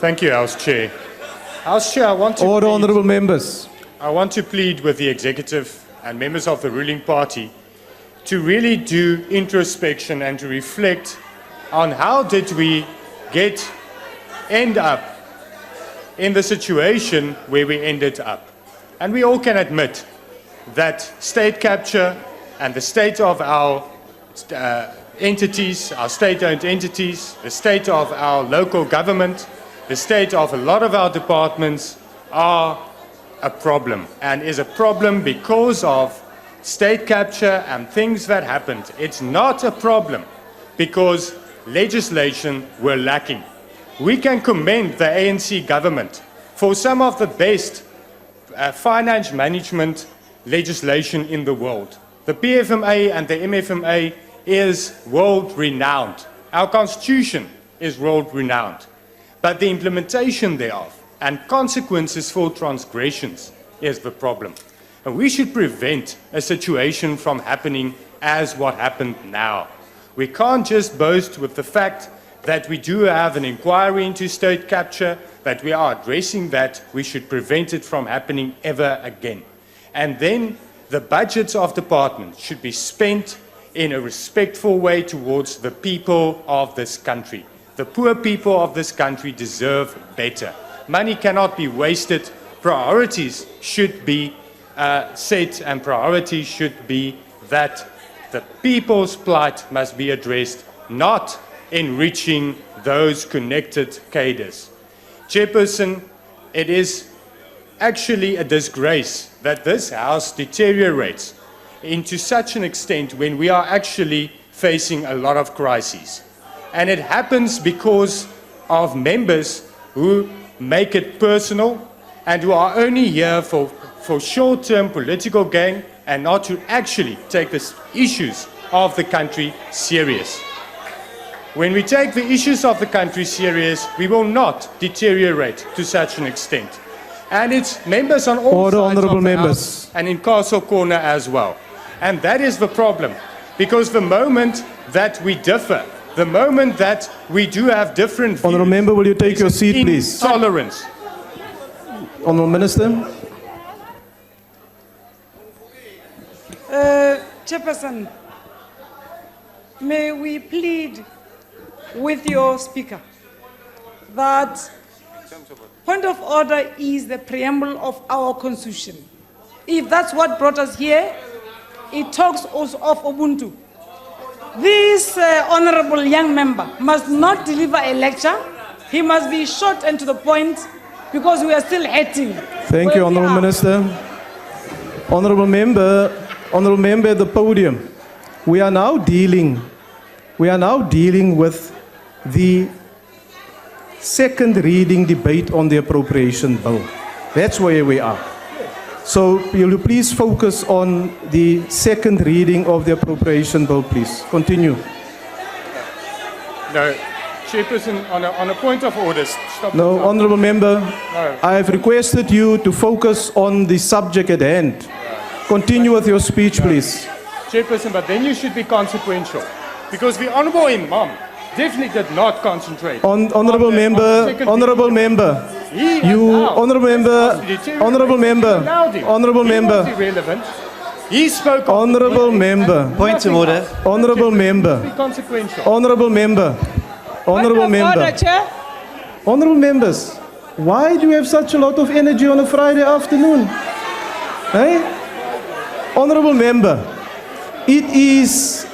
Thank you, House Chair. House Chair, Order, honourable members. I want to plead with the executive and members of the ruling party to really do introspection and to reflect on how did we end up in the situation where we ended up. And we all can admit that state capture and the state of our entities, our state-owned entities, the state of our local government, the state of a lot of our departments are a problem, and is a problem because of state capture and things that happened. It's not a problem because legislation were lacking. We can commend the ANC government for some of the best finance management legislation in the world. The PFMA and the MFMA is world-renowned. Our constitution is world-renowned. But the implementation thereof and consequences for transgressions is the problem. And we should prevent a situation from happening as what happened now. We can't just boast with the fact that we do have an inquiry into state capture, that we are addressing that. We should prevent it from happening ever again. And then the budgets of departments should be spent in a respectful way towards the people of this country. The poor people of this country deserve better. Money cannot be wasted. Priorities should be set, and priorities should be that the people's plight must be addressed, not enriching those connected cadres. Chairperson, it is actually a disgrace that this House deteriorates into such an extent when we are actually facing a lot of crises. And it happens because of members who make it personal and who are only here for short-term political gain and not to actually take the issues of the country serious. When we take the issues of the country serious, we will not deteriorate to such an extent. And it's members on all Order, sides honourable of the members. House and in Castle Corner as well. And that is the problem, because the moment that we differ, the moment that we do have different views, Honourable member, will you take your seat, please? Intolerance. Honourable Minister. Chairperson, may we plead with your speaker that point of order is the preamble of our constitution. If that's what brought us here, it talks also of Ubuntu. This honorable young member must not deliver a lecture. He must be short and to the point because we are still hating. Thank you, Honourable Minister. Honourable member at the podium. We are now dealing with the second reading debate on the appropriation bill. That's where we are. So will you please focus on the second reading of the appropriation bill, please? Continue. No, Chairperson, on a point of order, stop. No, honourable member, No. I have requested you to focus on the subject at hand. Continue with your speech, please. Chairperson, but then you should be consequential, because the Honourable Imam definitely did not concentrate. Honourable member, honourable member, honourable member, He spoke. honourable member, Point of order. honourable Be member, consequential. honourable member, honourable member, honourable members. Why do you have such a lot of energy on a Friday afternoon? Hey? Honourable member, it is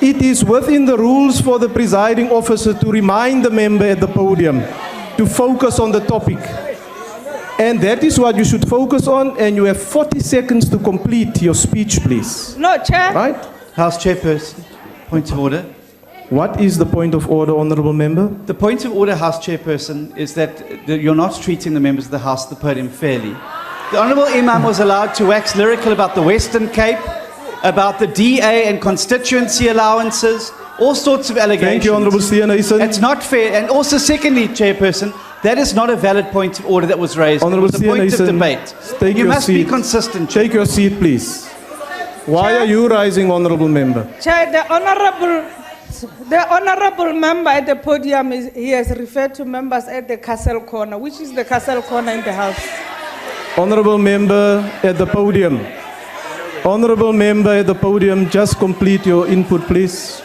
within the rules for the presiding officer to remind the member at the podium to focus on the topic. And that is what you should focus on, and you have 40 seconds to complete your speech, please. No, Chair. Right? House Chairperson, point of order. What is the point of order, honourable member? The point of order, House Chairperson, is that you're not treating the members of the House at the podium fairly. The Honourable Imam was allowed to wax lyrical about the Western Cape, about the DA and constituency allowances, all sorts of allegations. Thank you, Honourable Steenhuisen. It's not fair. And also, secondly, Chairperson, that is not a valid point of order that was raised. Honourable It was a point of Steenhuisen, debate. take You your must seat. be consistent. Take your seat, please. Why are you rising, honourable member? Chair, the honorable The honorable member at the podium, he has referred to members at the Castle Corner. Which is the Castle Corner in the House? Honorable member at the podium. Honorable member at the podium, just complete your input, please.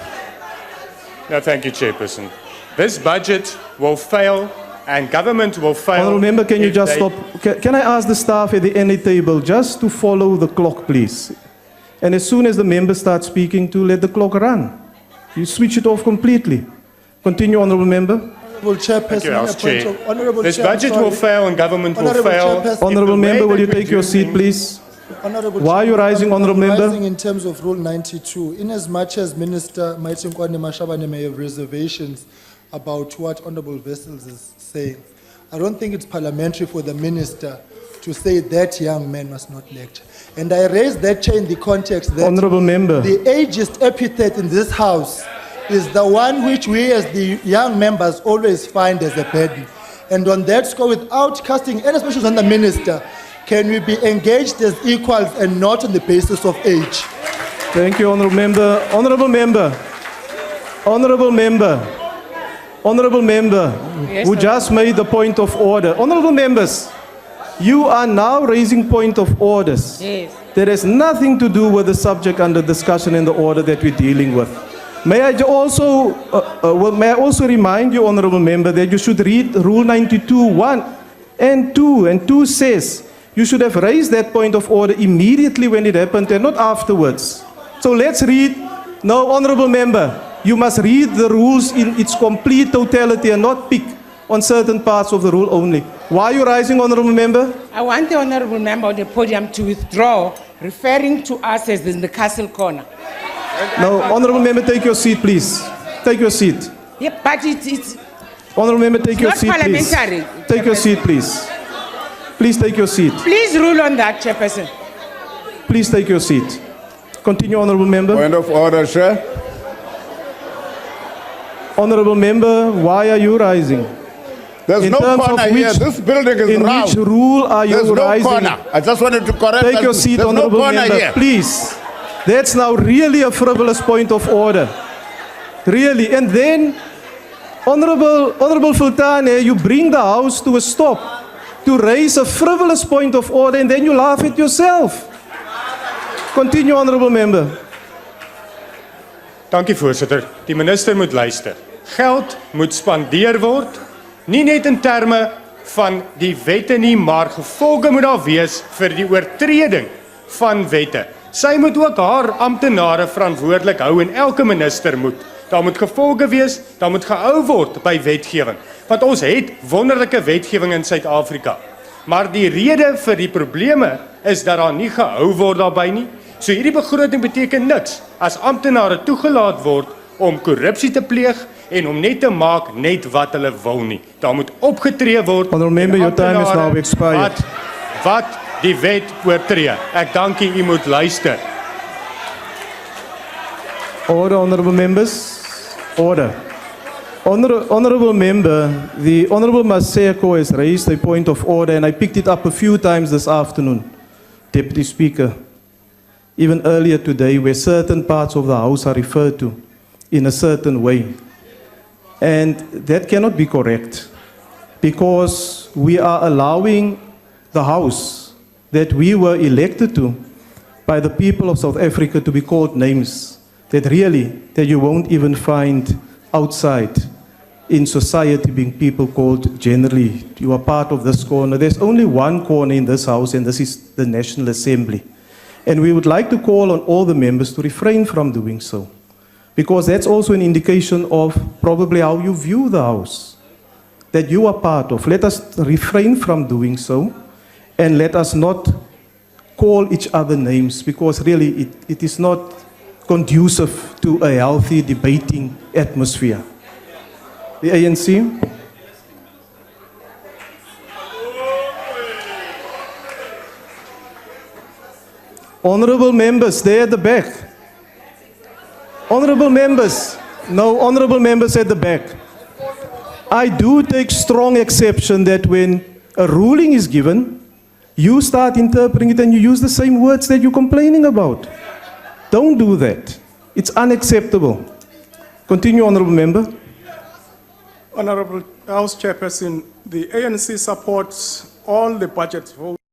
No, thank you, Chairperson. This budget will fail and government will fail. Honorable member, can you if just they- stop? Can I ask the staff at the NA table just to follow the clock, please? And as soon as the member starts speaking, to let the clock run. You switch it off completely. Continue, honorable member. Honorable Chairperson, Thank you, on a House point Chair. of- Honorable This Chair, I'm budget sorry. will fail and government will Honorable fail. Chairperson. if Honorable the way member, will that you we take your do seat, things- please? Honorable Why are you Chair, rising, I'm honorable member? rising in terms of Rule 92, in as much as Minister Maitsenkwane Mashabane may have reservations about what Honorable Vessels is saying, I don't think it's parliamentary for the minister to say that young man must not lecture. And I raise that chair in the context that Honorable member. the ageist epithet in this house is the one which we as the young members always find as a burden. And on that score, without casting any aspersions on the minister, can we be engaged as equals and not on the basis of age? Thank you, honorable member. Honorable member. Honorable member. Honorable member, Yes, who sir. just made the point of order. Honorable members, you are now raising point of orders. Yes. That has nothing to do with the subject under discussion and the order that we're dealing with. May I also remind you, honorable member, that you should read Rule 92, 1 and 2. And 2 says you should have raised that point of order immediately when it happened and not afterwards. So let's read. No, honorable member, you must read the rules in its complete totality and not pick on certain parts of the rule only. Why are you rising, honorable member? I want the honorable member of the podium to withdraw, referring to us as in the Castle Corner. No, honorable member, take your seat, please. Take your seat. Yeah, but it's Honorable member, take your not seat, please. parliamentary. Take your seat, please. Please take your seat. Please rule on that, Chairperson. Please take your seat. Continue, honorable member. Point of order, Chair. Honorable member, why are you rising? There's In no terms of corner here. which- This building is In round. which rule are you There's no rising? corner. I just wanted to correct Take that. your seat, There's no honorable corner member, here. please. That's now really a frivolous point of order. Really. And then, Honorable Fultane, you bring the House to a stop to raise a frivolous point of order and then you laugh at yourself. Continue, honorable member. Dankie voorsitter. Die minister moet luister. Geld moet spandeer word, nie net in terme van die wette nie, maar gevolge moet daar wees vir die oortreding van wette. Sy moet ook haar amptenare verantwoordelik hou en elke minister moet. Daar moet gevolge wees, daar moet gehou word by wetgewing. Want ons het wonderlike wetgewing in Suid-Afrika. Maar die rede vir die probleme is dat daar nie gehou word daarbey nie. So hierdie begroting beteken niks as amptenare toegelaat word om korrupsie te pleeg en om net te maak net wat hulle wil nie. Daar moet opgetree word. Honorable member, en your time is amptenare now expired. Wat die wet oortree. Ek dank u moet luister. Order, honorable members. Order. Honorable member, the Honorable Maseko has raised a point of order and I picked it up a few times this afternoon, Deputy Speaker. Even earlier today, where certain parts of the House are referred to in a certain way. And that cannot be correct because we are allowing the House that we were elected to by the people of South Africa to be called names that you won't even find outside in society being people called generally. You are part of this corner. There's only one corner in this House and this is the National Assembly. And we would like to call on all the members to refrain from doing so. Because that's also an indication of probably how you view the House that you are part of. Let us refrain from doing so and let us not call each other names because really it is not conducive to a healthy debating atmosphere. The ANC. Honorable members, there at the back. Honorable members, no honorable members at the back. I do take strong exception that when a ruling is given, you start interpreting it and you use the same words that you're complaining about. Don't do that. It's unacceptable. Continue, Honorable Member. Honorable House Chairperson, the ANC supports all the budget votes